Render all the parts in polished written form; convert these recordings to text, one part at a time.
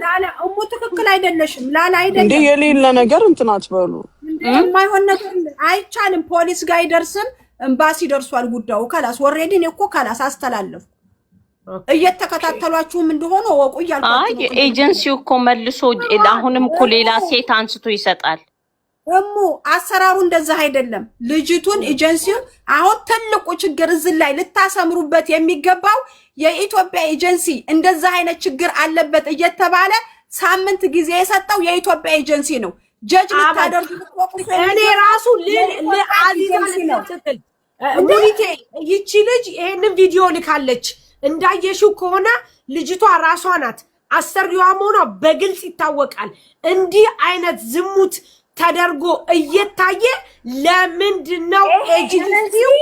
ላላ እሙ ትክክል አይደለሽም። ላላ አይደለም እንዴ የሌለ ነገር እንትን አትበሉ። የማይሆን ነገር አይቻልም። ፖሊስ ጋር አይደርስም፣ ኤምባሲ ደርሷል ጉዳዩ። ከላስ ኦሬዲ ነው እኮ ከላስ አስተላለፉ። እየተከታተሏችሁም እንደሆነ ወቁ እያልኳችሁ ነው። ኤጀንሲው እኮ መልሶ አሁንም እኮ ሌላ ሴት አንስቶ ይሰጣል። እሙ አሰራሩ እንደዛ አይደለም። ልጅቱን ኤጀንሲውን አሁን ትልቁ ችግር እዚህ ላይ ልታሰምሩበት የሚገባው የኢትዮጵያ ኤጀንሲ እንደዛ አይነት ችግር አለበት እየተባለ ሳምንት ጊዜ የሰጠው የኢትዮጵያ ኤጀንሲ ነው። ጀጅ ልታደርጉ እኔ ራሱ ለአዚዛ ነው ሙኒቴ ይቺ ልጅ ይሄንን ቪዲዮ ልካለች። እንዳየሽው ከሆነ ልጅቷ ራሷ ናት አሰሪዋ መሆኗ በግልጽ ይታወቃል። እንዲህ አይነት ዝሙት ተደርጎ እየታየ ለምንድነው ኤጀንሲው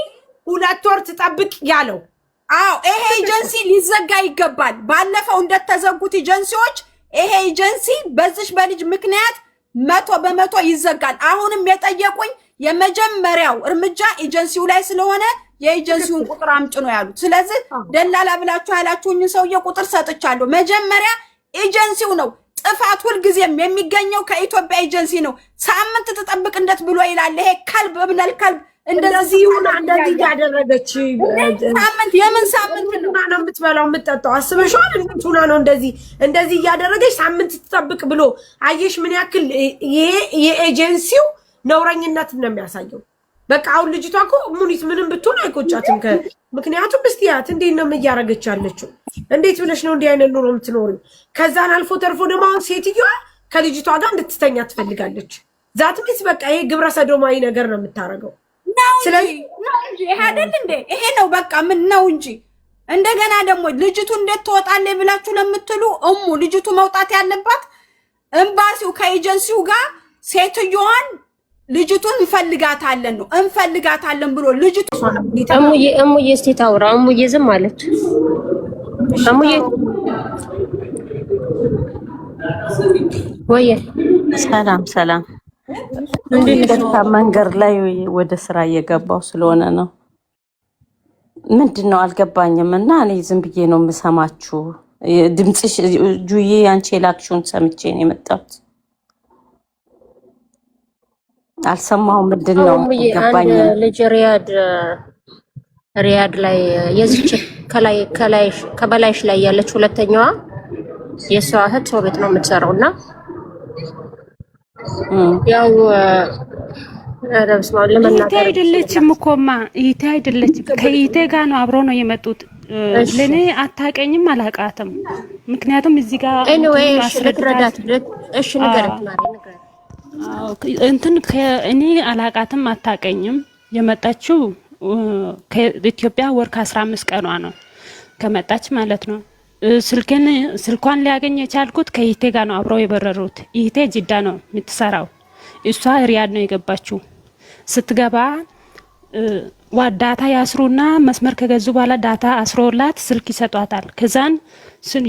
2 ወር ትጠብቅ ያለው? አዎ ይሄ ኤጀንሲ ሊዘጋ ይገባል። ባለፈው እንደተዘጉት ኤጀንሲዎች ይሄ ኤጀንሲ በዚህ በልጅ ምክንያት 100% ይዘጋል። አሁንም የጠየቁኝ የመጀመሪያው እርምጃ ኤጀንሲው ላይ ስለሆነ የኤጀንሲውን ቁጥር አምጭ ነው ያሉት። ስለዚህ ደላላ ብላችሁ ያላችሁኝ ሰውዬ ቁጥር ሰጥቻለሁ። መጀመሪያ ኤጀንሲው ነው ጥፋት ሁልጊዜም የሚገኘው ከኢትዮጵያ ኤጀንሲ ነው። ሳምንት ተጠብቅ እንደት ብሎ ይላል። ይሄ ከልብ እብነል ከልብ እንደዚህ ሆነ እንደዚህ ያደረገች ሳምንት የምን ሳምንት ነው የምትበላው የምትጠጣው? አስበሽዋል? እንቱና ነው እንደዚህ ያደረገች ሳምንት ተጠብቅ ብሎ አየሽ? ምን ያክል ይሄ የኤጀንሲው ነውረኝነት ነው የሚያሳየው። በቃ አሁን ልጅቷ እኮ ሙኒት ምንም ብትሆን አይቆጫትም። ምክንያቱም እስቲያት እንዴት ነው እያደረገች ያለችው? እንዴት ብለሽ ነው እንዲህ አይነት ኑሮ የምትኖሪው? ከዛን አልፎ ተርፎ ደግሞ አሁን ሴትዮዋ ከልጅቷ ጋር እንድትተኛ ትፈልጋለች። ዛትሚስ በቃ ይሄ ግብረ ሰዶማዊ ነገር ነው የምታረገው። ስለዚህ ይሄ አይደል እንዴ? ይሄ ነው በቃ ምን ነው እንጂ። እንደገና ደግሞ ልጅቱ እንዴት ትወጣለች ብላችሁ ለምትሉ እሙ ልጅቱ መውጣት ያለባት ኤምባሲው ከኤጀንሲው ጋር ሴትዮዋን ልጅቱን እንፈልጋታለን ነው እንፈልጋታለን ብሎ ልጅቱ እሙዬ እስቲ ታውራ። እሙዬ ዝም አለች። እሙዬ ወይ ሰላም ሰላም። መንገድ ላይ ወደ ስራ እየገባው ስለሆነ ነው። ምንድነው አልገባኝም። እና እኔ ዝም ብዬ ነው የምሰማችሁ። ድምጽሽ ጁዬ አንቺ የላክሽውን ሰምቼ ነው የመጣሁት። አልሰማሁም። ምንድነው ገባኝ። ልጅ ሪያድ ላይ የዚች ከበላይሽ ላይ ያለች ሁለተኛዋ የሷ እህት ሰው ቤት ነው የምትሰራውና ያው ረብስማው ለመናገር አይደለችም እኮማ ይቴ አይደለችም። ከይቴ ጋር ነው አብሮ ነው የመጡት። ለኔ አታቀኝም አላቃተም። ምክንያቱም እዚህ ጋር ኤኒዌይ ልትረዳት እሺ ንገረት ማለት እንትን እኔ አላቃተም አታቀኝም። የመጣችው ከኢትዮጵያ ወር ከ15 ቀኗ ነው ከመጣች ማለት ነው። ስልኳን ሊያገኝ የቻልኩት ከይቴ ጋር ነው አብረው የበረሩት። ይቴ ጅዳ ነው የምትሰራው፣ እሷ ሪያድ ነው የገባችው። ስትገባ ዳታ ያስሩና መስመር ከገዙ በኋላ ዳታ አስሮላት ስልክ ይሰጧታል። ከዛን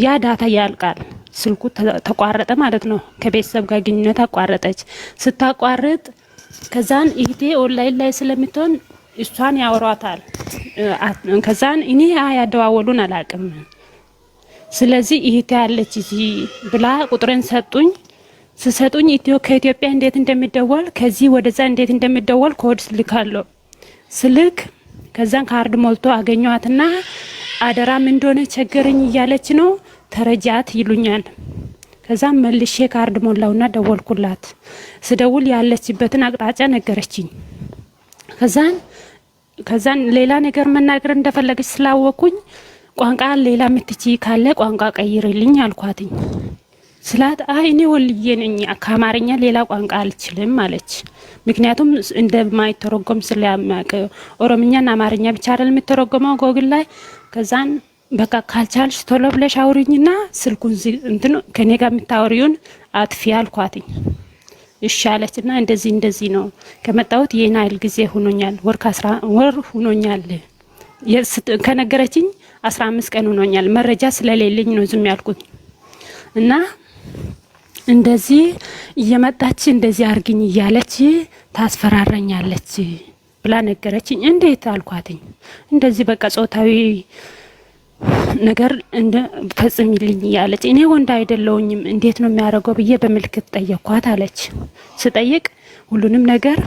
ያ ዳታ ያልቃል፣ ስልኩ ተቋረጠ ማለት ነው። ከቤተሰብ ጋር ግንኙነት አቋረጠች። ስታቋርጥ ከዛን ይቴ ኦንላይን ላይ ስለምትሆን እሷን ያወሯታል። ከዛን እኔ ያደዋወሉን አላቅም። ስለዚህ ይሄ ያለች እዚህ ብላ ቁጥሬን ሰጡኝ። ስሰጡኝ ከኢትዮጵያ እንዴት እንደሚደወል ከዚህ ወደዛ እንዴት እንደሚደወል ኮድ ልካለሁ። ስልክ ከዛን ካርድ ሞልቶ አገኘዋትና አደራም እንደሆነ ቸገረኝ እያለች ነው ተረጃት ይሉኛል። ከዛም መልሼ ካርድ ሞላውና ደወልኩላት። ስደውል ያለችበትን አቅጣጫ ነገረችኝ። ከዛን ሌላ ነገር መናገር እንደፈለገች ስላወኩኝ ቋንቋ ሌላ ምትቺ ካለ ቋንቋ ቀይርልኝ አልኳትኝ። ስላት አይ እኔ ወልዬ ነኝ ከአማርኛ ሌላ ቋንቋ አልችልም አለች። ምክንያቱም እንደማይተረጎም ስለማውቅ ኦሮምኛና አማርኛ ብቻ አይደል የምትተረጎመው ጎግል ላይ። ከዛን በቃ ካልቻልሽ ቶሎ ብለሽ አውሪኝና ስልኩን እንትን ከኔ ጋር የምታወሪውን አጥፊ አልኳትኝ። እሺ አለችና እንደዚህ ነው ከመጣሁት የና አይል ጊዜ ሆኖኛል፣ ወር ሆኖኛል ከነገረችኝ 15 ቀን ሆኖኛል። መረጃ ስለሌለኝ ነው ዝም ያልኩት። እና እንደዚህ እየመጣች እንደዚህ አርግኝ እያለች ታስፈራረኛለች ብላ ነገረችኝ። እንዴት አልኳትኝ። እንደዚህ በቃ ጾታዊ ነገር እንደ ፈጽሚልኝ ያለች እኔ ወንድ አይደለሁኝም እንዴት ነው የሚያደርገው ብዬ በምልክት ጠየኳት አለች። ስጠይቅ ሁሉንም ነገር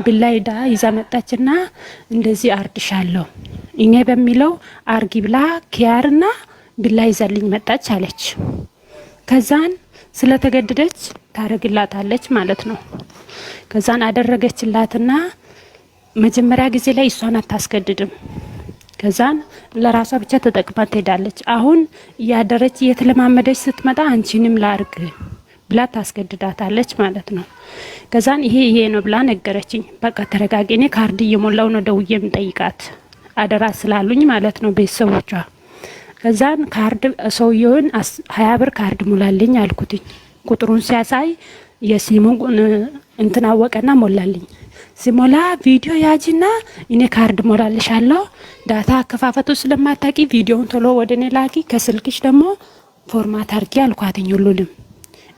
ብላይዳ ይዛ መጣችና እንደዚህ አርድሻለሁ እኔ በሚለው አርጊ ብላ ኪያርና ብላ ይዛልኝ መጣች አለች። ከዛን ስለተገደደች ታረግላታለች ማለት ነው። ከዛን አደረገችላትና መጀመሪያ ጊዜ ላይ እሷን አታስገድድም። ከዛን ለራሷ ብቻ ተጠቅማ ትሄዳለች። አሁን ያደረች የተለማመደች ስትመጣ አንቺንም ላርግ ብላ ታስገድዳታለች ማለት ነው። ከዛን ይሄ ነው ብላ ነገረችኝ። በቃ ተረጋጊ፣ እኔ ካርድ እየሞላው ነው ደውዬ የምጠይቃት አደራ ስላሉኝ ማለት ነው ቤተሰቦቿ። ከዛን ካርድ ሰውየውን 20 ብር ካርድ ሙላልኝ አልኩትኝ። ቁጥሩን ሲያሳይ የሲሙን እንትን አወቀና ሞላልኝ። ሲሞላ ቪዲዮ ያጂና እኔ ካርድ ሞላልሻለሁ ዳታ አከፋፈቱ ስለማታቂ ቪዲዮውን ቶሎ ወደኔ ላኪ ከስልክሽ ደግሞ ፎርማት አርጊ አልኳትኝ። ሁሉንም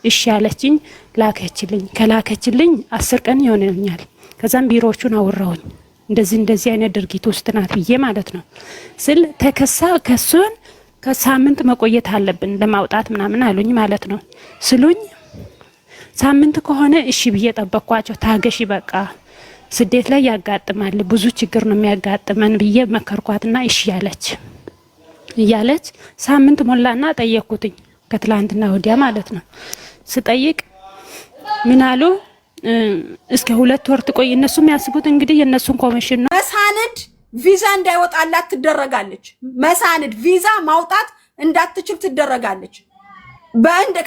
እሺ ያለችኝ ላከችልኝ። ከላከችልኝ 10 ቀን ይሆነኛል። ከዛም ቢሮዎቹን አወራሁኝ እንደዚህ አይነት ድርጊት ውስጥ ናት ብዬ ማለት ነው ስል ከሱን ከሳምንት መቆየት አለብን ለማውጣት ምናምን አሉኝ ማለት ነው። ስሉኝ ሳምንት ከሆነ እሺ ብዬ ጠበቅኳቸው። ታገሺ በቃ ስደት ላይ ያጋጥማል ብዙ ችግር ነው የሚያጋጥመን ብዬ መከርኳትና እሺ ያለች ሳምንት ሞላና ጠየቅኩትኝ ከትላንትና ወዲያ ማለት ነው። ስጠይቅ ምን አሉ እስከ 2 ወር ትቆይ። እነሱ የሚያስቡት እንግዲህ የነሱን ኮሚሽን ነው። መሳንድ ቪዛ እንዳይወጣላት ትደረጋለች። መሳንድ ቪዛ ማውጣት እንዳትችል ትደረጋለች።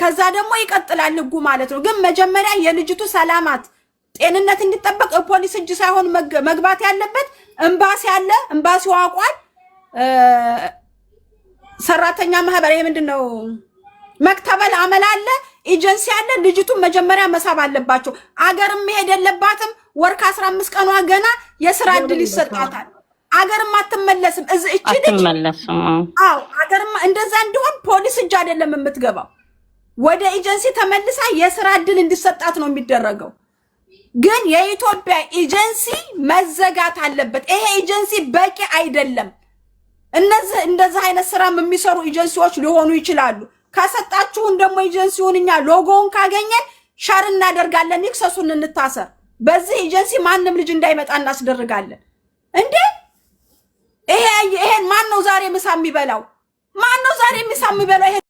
ከዛ ደግሞ ይቀጥላል ህጉ ማለት ነው። ግን መጀመሪያ የልጅቱ ሰላማት ጤንነት እንዲጠበቅ ፖሊስ እጅ ሳይሆን መግባት ያለበት ኤምባሲ አለ። ኤምባሲው አቋል ሰራተኛ ማህበር ምንድነው መክተበል አመል አለ፣ ኤጀንሲ አለ። ልጅቱን መጀመሪያ መሳብ አለባቸው። አገርም መሄድ የለባትም። ወር ከ15 ቀኗ ገና የስራ እድል ይሰጣታል። አገርም አትመለስም። እቺ ልጅ አትመለስም። አዎ አገርም እንደዛ እንዲሆን ፖሊስ እጅ አይደለም የምትገባው፣ ወደ ኤጀንሲ ተመልሳ የስራ እድል እንዲሰጣት ነው የሚደረገው። ግን የኢትዮጵያ ኤጀንሲ መዘጋት አለበት። ይሄ ኤጀንሲ በቂ አይደለም። እነዚህ እንደዛ አይነት ስራ የሚሰሩ ኤጀንሲዎች ሊሆኑ ይችላሉ። ከሰጣችሁን ደግሞ ኤጀንሲውን እኛ ሎጎውን ካገኘን ሻር እናደርጋለን። ይክሰሱን፣ እንታሰር። በዚህ ኤጀንሲ ማንም ልጅ እንዳይመጣ እናስደርጋለን። እንዴ ይሄን ማን ነው ዛሬ ምሳ የሚበላው? ማን ነው ዛሬ ምሳ የሚበላው? ይሄን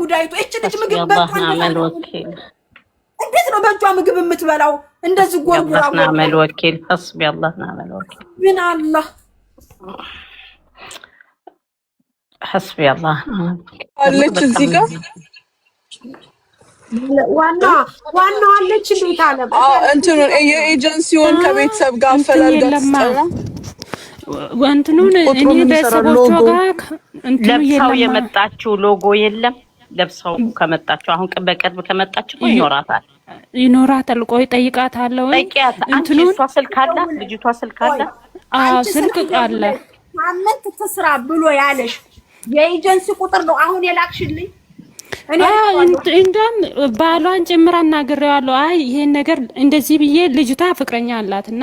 ጉዳይቱ እቺ ልጅ ምግብ እንዴት ነው በእጇ ምግብ የምትበላው? እንደዚህ ጎርጉራ አመል ወኪል حسبي الله نعم الوكيل ምን አላህ حسبي الله አለች እዚህ ጋር ዋና አለች እንዴት አለ እንትኑ የኤጀንሲውን ከቤተሰብ ጋር ፈላልጋት ወንትኑን እኔ ቤተሰቦቿ ጋር እንትኑ ለብሳው የመጣችው ሎጎ የለም። ለብሳው ከመጣችው አሁን በቅርብ ከመጣችው ይኖራታል። ቆይ ጠይቃታለሁ። እንትኑን እሷ ስልክ አላት፣ ልጅቷ ስልክ አላት። ስልክ አለ። ሳምንት ትስራ ብሎ ያለሽ የኤጀንሲ ቁጥር ነው አሁን የላክሽልኝ። እንደም ባሏን ጭምር አናግሬዋለሁ። አይ ይሄን ነገር እንደዚህ ብዬ ልጅቷ ፍቅረኛ አላትና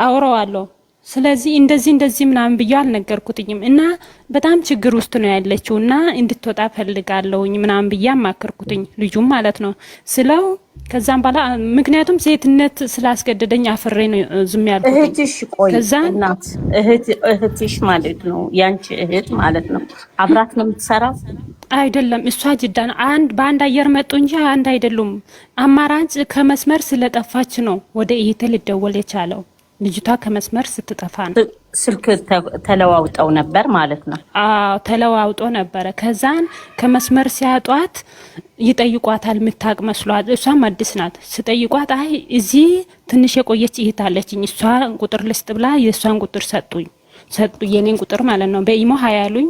አውራዋለሁ። ስለዚህ እንደዚህ ምናምን ብዬ አልነገርኩትኝም እና በጣም ችግር ውስጥ ነው ያለችው እና እንድትወጣ ፈልጋለሁኝ ምናምን ብዬ አማከርኩትኝ ልጁም ማለት ነው ስለው ከዛም በኋላ ምክንያቱም ሴትነት ስላስገደደኝ አፍሬ ነው ዝም ያልኩት። እህትሽ ቆይ እናት እህትሽ ማለት ነው ያንቺ እህት ማለት ነው አብራት ነው የምትሰራው? አይደለም እሷ ጅዳን በአንድ አየር መጡ እንጂ አንድ አይደሉም። አማራጭ ከመስመር ስለጠፋች ነው ወደ እህቴ ልደወል የቻለው። ልጅቷ ከመስመር ስትጠፋ ነው። ስልክ ተለዋውጠው ነበር ማለት ነው? አዎ ተለዋውጦ ነበር። ከዛን ከመስመር ሲያጧት ይጠይቋታል። ምታቅ መስሏት እሷም አዲስ ናት። ሲጠይቋት አይ እዚህ ትንሽ የቆየች እህት አለችኝ እሷ ቁጥር ልስጥ ብላ የእሷን ቁጥር ሰጡ የኔን ቁጥር ማለት ነው። በኢሞ ሀያሉኝ